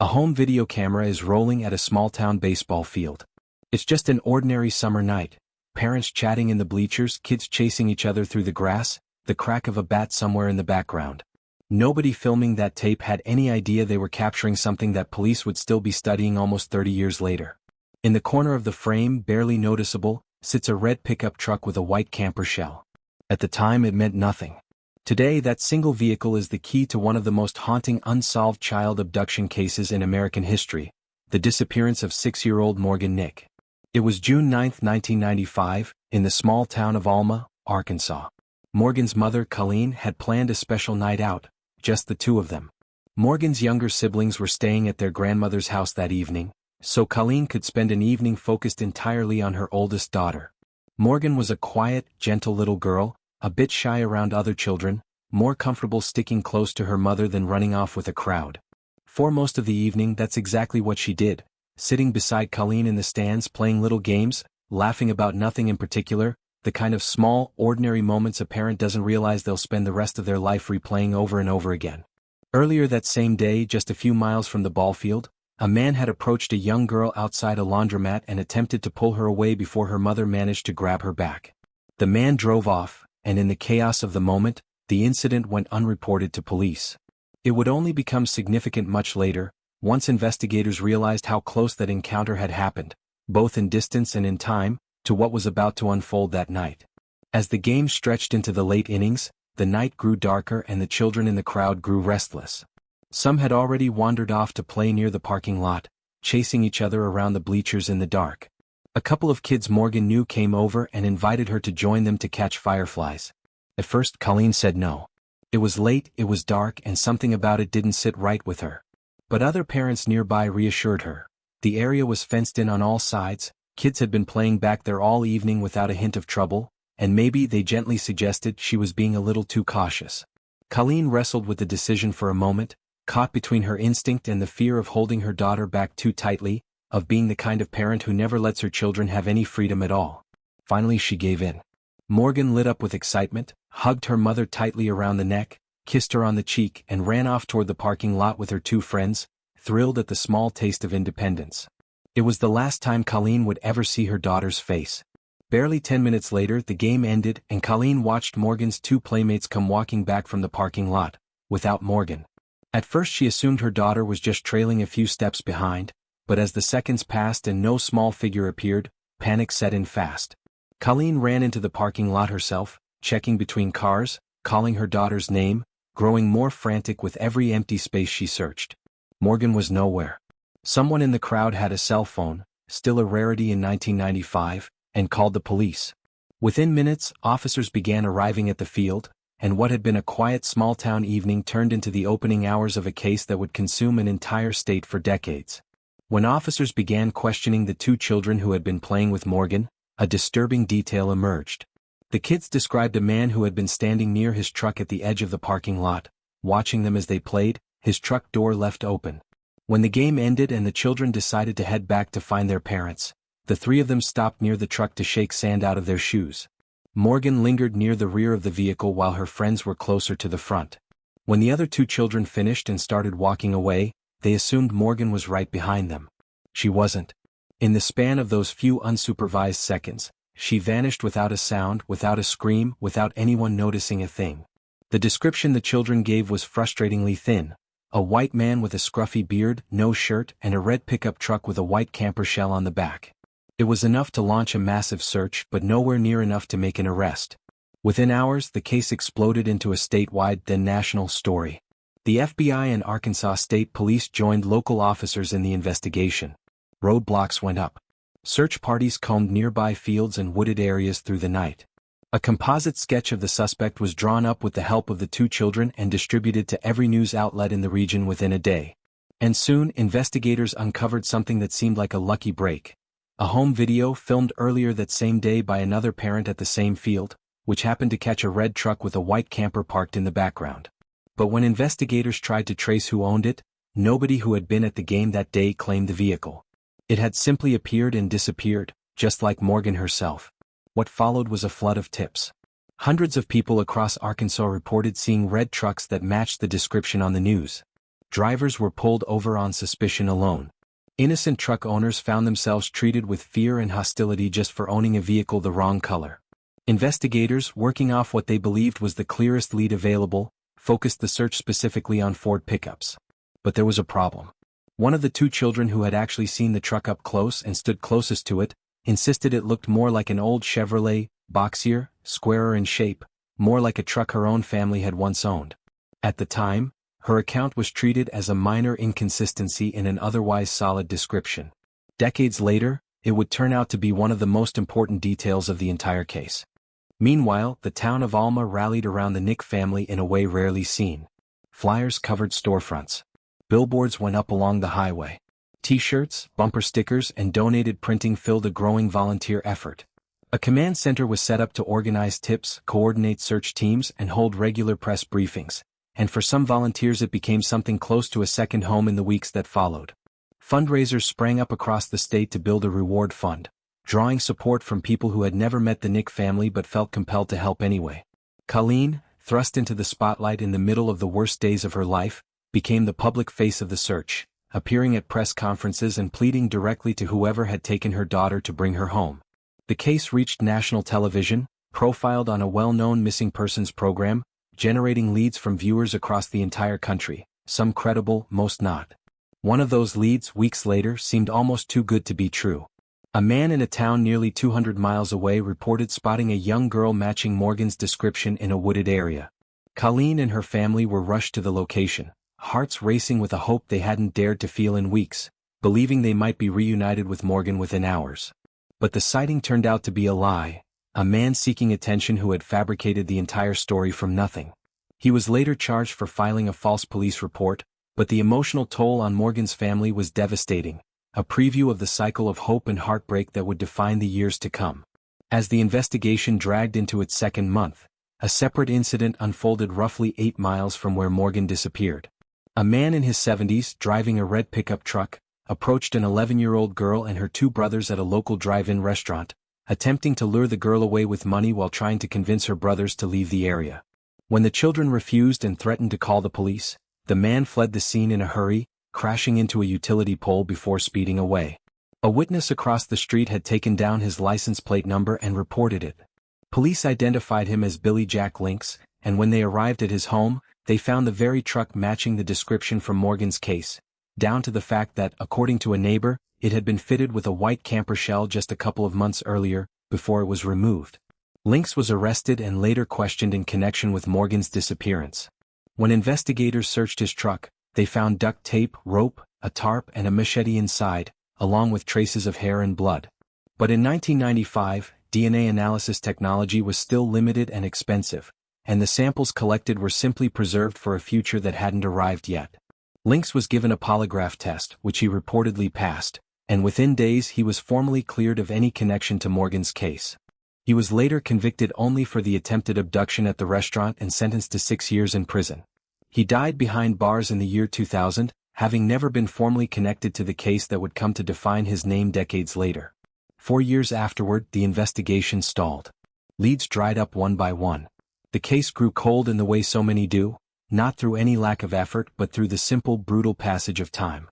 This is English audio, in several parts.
A home video camera is rolling at a small-town baseball field. It's just an ordinary summer night. Parents chatting in the bleachers, kids chasing each other through the grass, the crack of a bat somewhere in the background. Nobody filming that tape had any idea they were capturing something that police would still be studying almost 30 years later. In the corner of the frame, barely noticeable, sits a red pickup truck with a white camper shell. At the time it meant nothing. Today that single vehicle is the key to one of the most haunting unsolved child abduction cases in American history, the disappearance of 6-year-old Morgan Nick. It was June 9, 1995, in the small town of Alma, Arkansas. Morgan's mother, Colleen, had planned a special night out, just the two of them. Morgan's younger siblings were staying at their grandmother's house that evening, so Colleen could spend an evening focused entirely on her oldest daughter. Morgan was a quiet, gentle little girl, a bit shy around other children, more comfortable sticking close to her mother than running off with a crowd. For most of the evening, that's exactly what she did, sitting beside Colleen in the stands playing little games, laughing about nothing in particular, the kind of small, ordinary moments a parent doesn't realize they'll spend the rest of their life replaying over and over again. Earlier that same day, just a few miles from the ball field, a man had approached a young girl outside a laundromat and attempted to pull her away before her mother managed to grab her back. The man drove off, and in the chaos of the moment, the incident went unreported to police. It would only become significant much later, once investigators realized how close that encounter had happened, both in distance and in time, to what was about to unfold that night. As the game stretched into the late innings, the night grew darker and the children in the crowd grew restless. Some had already wandered off to play near the parking lot, chasing each other around the bleachers in the dark. A couple of kids Morgan knew came over and invited her to join them to catch fireflies. At first, Colleen said no. It was late, it was dark, and something about it didn't sit right with her. But other parents nearby reassured her. The area was fenced in on all sides, kids had been playing back there all evening without a hint of trouble, and maybe, they gently suggested, she was being a little too cautious. Colleen wrestled with the decision for a moment, caught between her instinct and the fear of holding her daughter back too tightly, of being the kind of parent who never lets her children have any freedom at all. Finally she gave in. Morgan lit up with excitement, hugged her mother tightly around the neck, kissed her on the cheek and ran off toward the parking lot with her two friends, thrilled at the small taste of independence. It was the last time Colleen would ever see her daughter's face. Barely 10 minutes later the game ended and Colleen watched Morgan's two playmates come walking back from the parking lot, without Morgan. At first she assumed her daughter was just trailing a few steps behind, but as the seconds passed and no small figure appeared, panic set in fast. Colleen ran into the parking lot herself, checking between cars, calling her daughter's name, growing more frantic with every empty space she searched. Morgan was nowhere. Someone in the crowd had a cell phone, still a rarity in 1995, and called the police. Within minutes, officers began arriving at the field, and what had been a quiet small-town evening turned into the opening hours of a case that would consume an entire state for decades. When officers began questioning the two children who had been playing with Morgan, a disturbing detail emerged. The kids described a man who had been standing near his truck at the edge of the parking lot, watching them as they played, his truck door left open. When the game ended and the children decided to head back to find their parents, the three of them stopped near the truck to shake sand out of their shoes. Morgan lingered near the rear of the vehicle while her friends were closer to the front. When the other two children finished and started walking away, they assumed Morgan was right behind them. She wasn't. In the span of those few unsupervised seconds, she vanished without a sound, without a scream, without anyone noticing a thing. The description the children gave was frustratingly thin. A white man with a scruffy beard, no shirt, and a red pickup truck with a white camper shell on the back. It was enough to launch a massive search, but nowhere near enough to make an arrest. Within hours, the case exploded into a statewide, then national story. The FBI and Arkansas State Police joined local officers in the investigation. Roadblocks went up. Search parties combed nearby fields and wooded areas through the night. A composite sketch of the suspect was drawn up with the help of the two children and distributed to every news outlet in the region within a day. And soon, investigators uncovered something that seemed like a lucky break. A home video filmed earlier that same day by another parent at the same field, which happened to catch a red truck with a white camper parked in the background. But when investigators tried to trace who owned it, nobody who had been at the game that day claimed the vehicle. It had simply appeared and disappeared, just like Morgan herself. What followed was a flood of tips. Hundreds of people across Arkansas reported seeing red trucks that matched the description on the news. Drivers were pulled over on suspicion alone. Innocent truck owners found themselves treated with fear and hostility just for owning a vehicle the wrong color. Investigators, working off what they believed was the clearest lead available, focused the search specifically on Ford pickups. But there was a problem. One of the two children who had actually seen the truck up close and stood closest to it, insisted it looked more like an old Chevrolet, boxier, squarer in shape, more like a truck her own family had once owned. At the time, her account was treated as a minor inconsistency in an otherwise solid description. Decades later, it would turn out to be one of the most important details of the entire case. Meanwhile, the town of Alma rallied around the Nick family in a way rarely seen. Flyers covered storefronts. Billboards went up along the highway. T-shirts, bumper stickers, and donated printing filled a growing volunteer effort. A command center was set up to organize tips, coordinate search teams, and hold regular press briefings, and for some volunteers it became something close to a second home in the weeks that followed. Fundraisers sprang up across the state to build a reward fund, drawing support from people who had never met the Nick family but felt compelled to help anyway. Colleen, thrust into the spotlight in the middle of the worst days of her life, became the public face of the search, appearing at press conferences and pleading directly to whoever had taken her daughter to bring her home. The case reached national television, profiled on a well-known missing persons program, generating leads from viewers across the entire country, some credible, most not. One of those leads, weeks later, seemed almost too good to be true. A man in a town nearly 200 miles away reported spotting a young girl matching Morgan's description in a wooded area. Colleen and her family were rushed to the location, hearts racing with a hope they hadn't dared to feel in weeks, believing they might be reunited with Morgan within hours. But the sighting turned out to be a lie, a man seeking attention who had fabricated the entire story from nothing. He was later charged for filing a false police report, but the emotional toll on Morgan's family was devastating, a preview of the cycle of hope and heartbreak that would define the years to come. As the investigation dragged into its second month, a separate incident unfolded roughly 8 miles from where Morgan disappeared. A man in his 70s, driving a red pickup truck, approached an 11-year-old girl and her 2 brothers at a local drive-in restaurant, attempting to lure the girl away with money while trying to convince her brothers to leave the area. When the children refused and threatened to call the police, the man fled the scene in a hurry, crashing into a utility pole before speeding away. A witness across the street had taken down his license plate number and reported it. Police identified him as Billy Jack Lynx, and when they arrived at his home, they found the very truck matching the description from Morgan's case, down to the fact that, according to a neighbor, it had been fitted with a white camper shell just a couple of months earlier, before it was removed. Lynx was arrested and later questioned in connection with Morgan's disappearance. When investigators searched his truck, they found duct tape, rope, a tarp, and a machete inside, along with traces of hair and blood. But in 1995, DNA analysis technology was still limited and expensive, and the samples collected were simply preserved for a future that hadn't arrived yet. Lynx was given a polygraph test, which he reportedly passed, and within days he was formally cleared of any connection to Morgan's case. He was later convicted only for the attempted abduction at the restaurant and sentenced to 6 years in prison. He died behind bars in the year 2000, having never been formally connected to the case that would come to define his name decades later. 4 years afterward, the investigation stalled. Leads dried up one by one. The case grew cold in the way so many do, not through any lack of effort but through the simple, brutal passage of time.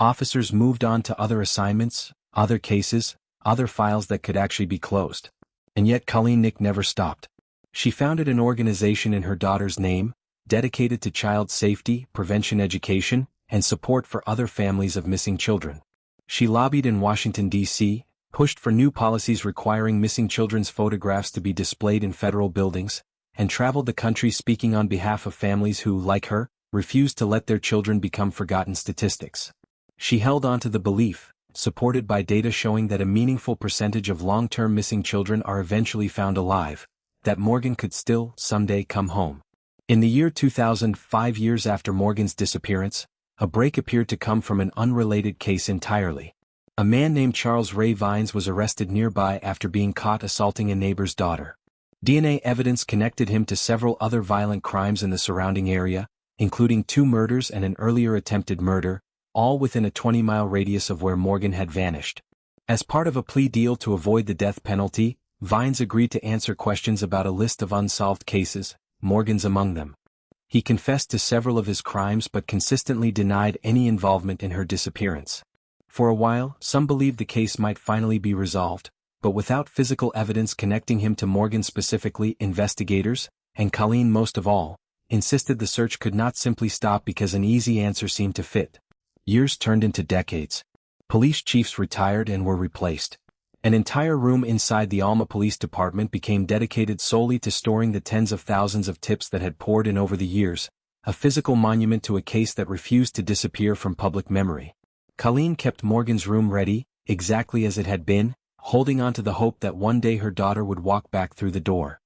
Officers moved on to other assignments, other cases, other files that could actually be closed. And yet Colleen Nick never stopped. She founded an organization in her daughter's name, dedicated to child safety, prevention education, and support for other families of missing children. She lobbied in Washington, D.C., pushed for new policies requiring missing children's photographs to be displayed in federal buildings, and traveled the country speaking on behalf of families who, like her, refused to let their children become forgotten statistics. She held on to the belief, supported by data showing that a meaningful percentage of long-term missing children are eventually found alive, that Morgan could still, someday, come home. In the year 2000, 5 years after Morgan's disappearance, a break appeared to come from an unrelated case entirely. A man named Charles Ray Vines was arrested nearby after being caught assaulting a neighbor's daughter. DNA evidence connected him to several other violent crimes in the surrounding area, including 2 murders and an earlier attempted murder, all within a 20-mile radius of where Morgan had vanished. As part of a plea deal to avoid the death penalty, Vines agreed to answer questions about a list of unsolved cases, Morgan's among them. He confessed to several of his crimes but consistently denied any involvement in her disappearance. For a while, some believed the case might finally be resolved, but without physical evidence connecting him to Morgan specifically, investigators, and Colleen most of all, insisted the search could not simply stop because an easy answer seemed to fit. Years turned into decades. Police chiefs retired and were replaced. An entire room inside the Alma Police Department became dedicated solely to storing the tens of thousands of tips that had poured in over the years, a physical monument to a case that refused to disappear from public memory. Colleen kept Morgan's room ready, exactly as it had been, holding on to the hope that one day her daughter would walk back through the door.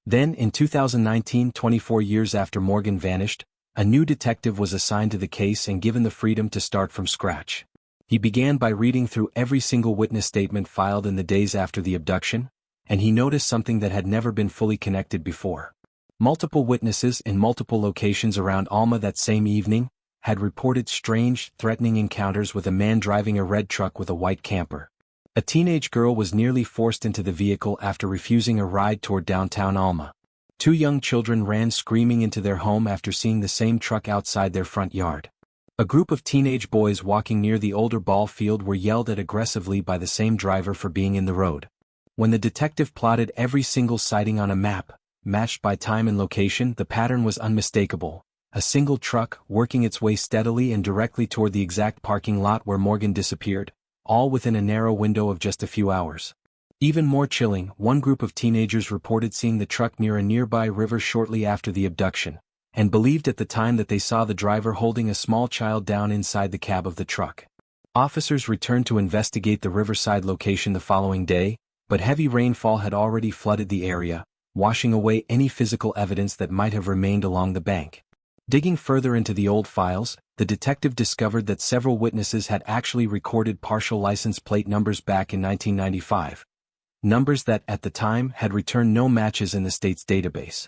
Then, in 2019, 24 years after Morgan vanished, a new detective was assigned to the case and given the freedom to start from scratch. He began by reading through every single witness statement filed in the days after the abduction, and he noticed something that had never been fully connected before. Multiple witnesses in multiple locations around Alma that same evening had reported strange, threatening encounters with a man driving a red truck with a white camper. A teenage girl was nearly forced into the vehicle after refusing a ride toward downtown Alma. 2 young children ran screaming into their home after seeing the same truck outside their front yard. A group of teenage boys walking near the older ball field were yelled at aggressively by the same driver for being in the road. When the detective plotted every single sighting on a map, matched by time and location, the pattern was unmistakable. A single truck working its way steadily and directly toward the exact parking lot where Morgan disappeared, all within a narrow window of just a few hours. Even more chilling, one group of teenagers reported seeing the truck near a nearby river shortly after the abduction, and believed at the time that they saw the driver holding a small child down inside the cab of the truck. Officers returned to investigate the riverside location the following day, but heavy rainfall had already flooded the area, washing away any physical evidence that might have remained along the bank. Digging further into the old files, the detective discovered that several witnesses had actually recorded partial license plate numbers back in 1995. Numbers that, at the time, had returned no matches in the state's database.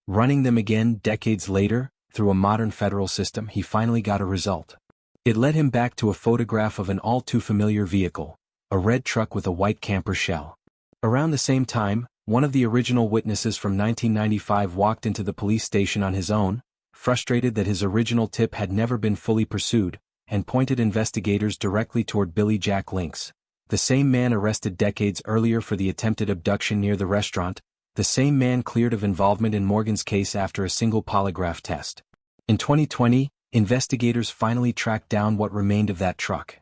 Running them again decades later, through a modern federal system, he finally got a result. It led him back to a photograph of an all-too-familiar vehicle, a red truck with a white camper shell. Around the same time, one of the original witnesses from 1995 walked into the police station on his own, frustrated that his original tip had never been fully pursued, and pointed investigators directly toward Billy Jack Lynx, the same man arrested decades earlier for the attempted abduction near the restaurant, the same man cleared of involvement in Morgan's case after a single polygraph test. In 2020, investigators finally tracked down what remained of that truck.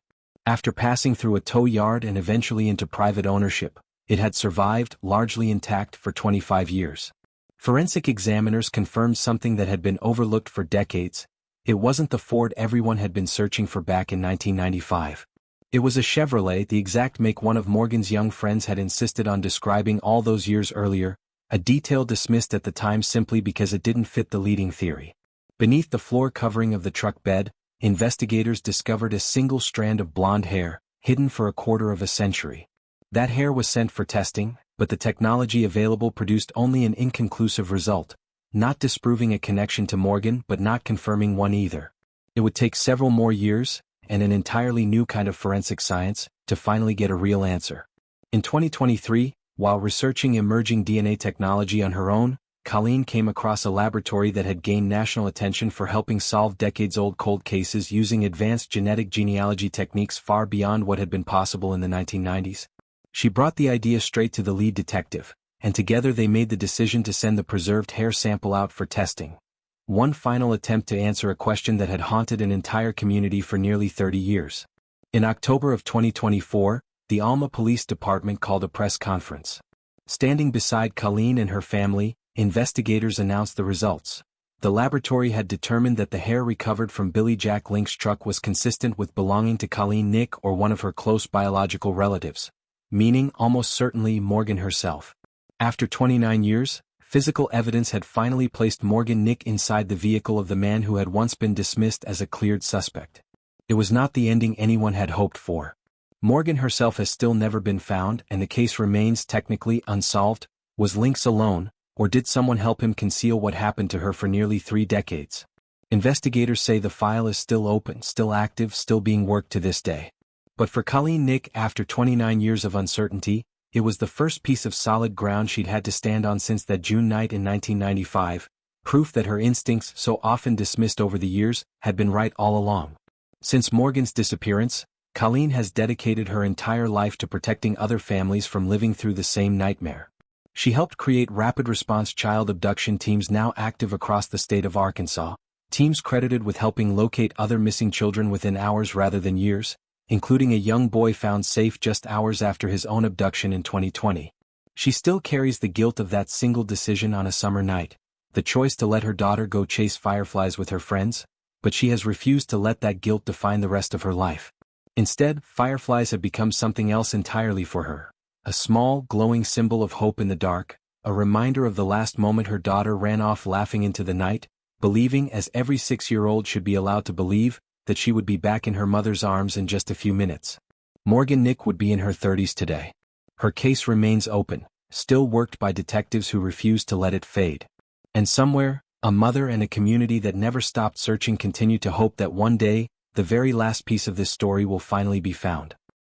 After passing through a tow yard and eventually into private ownership, it had survived, largely intact, for 25 years. Forensic examiners confirmed something that had been overlooked for decades. It wasn't the Ford everyone had been searching for back in 1995. It was a Chevrolet, the exact make one of Morgan's young friends had insisted on describing all those years earlier, a detail dismissed at the time simply because it didn't fit the leading theory. Beneath the floor covering of the truck bed, investigators discovered a single strand of blonde hair, hidden for a quarter of a century. That hair was sent for testing, but the technology available produced only an inconclusive result, not disproving a connection to Morgan but not confirming one either. It would take several more years, and an entirely new kind of forensic science, to finally get a real answer. In 2023, while researching emerging DNA technology on her own, Colleen came across a laboratory that had gained national attention for helping solve decades-old cold cases using advanced genetic genealogy techniques far beyond what had been possible in the 1990s. She brought the idea straight to the lead detective, and together they made the decision to send the preserved hair sample out for testing. One final attempt to answer a question that had haunted an entire community for nearly 30 years. In October of 2024, the Alma Police Department called a press conference. Standing beside Colleen and her family, investigators announced the results. The laboratory had determined that the hair recovered from Billy Jack Link's truck was consistent with belonging to Colleen Nick or one of her close biological relatives, meaning almost certainly Morgan herself. After 29 years, physical evidence had finally placed Morgan Nick inside the vehicle of the man who had once been dismissed as a cleared suspect. It was not the ending anyone had hoped for. Morgan herself has still never been found and the case remains technically unsolved. Was Lynx alone, or did someone help him conceal what happened to her for nearly 3 decades? Investigators say the file is still open, still active, still being worked to this day. But for Colleen Nick, after 29 years of uncertainty, it was the first piece of solid ground she'd had to stand on since that June night in 1995, Proof that her instincts, so often dismissed over the years, had been right all along. Since Morgan's disappearance, Colleen has dedicated her entire life to protecting other families from living through the same nightmare. She helped create rapid response child abduction teams now active across the state of Arkansas, teams credited with helping locate other missing children within hours rather than years, including a young boy found safe just hours after his own abduction in 2020. She still carries the guilt of that single decision on a summer night, the choice to let her daughter go chase fireflies with her friends, but she has refused to let that guilt define the rest of her life. Instead, fireflies have become something else entirely for her. A small, glowing symbol of hope in the dark, a reminder of the last moment her daughter ran off laughing into the night, believing, as every 6-year-old should be allowed to believe, that she would be back in her mother's arms in just a few minutes. Morgan Nick would be in her 30s today. Her case remains open, still worked by detectives who refuse to let it fade. And somewhere, a mother and a community that never stopped searching continue to hope that one day, the very last piece of this story will finally be found.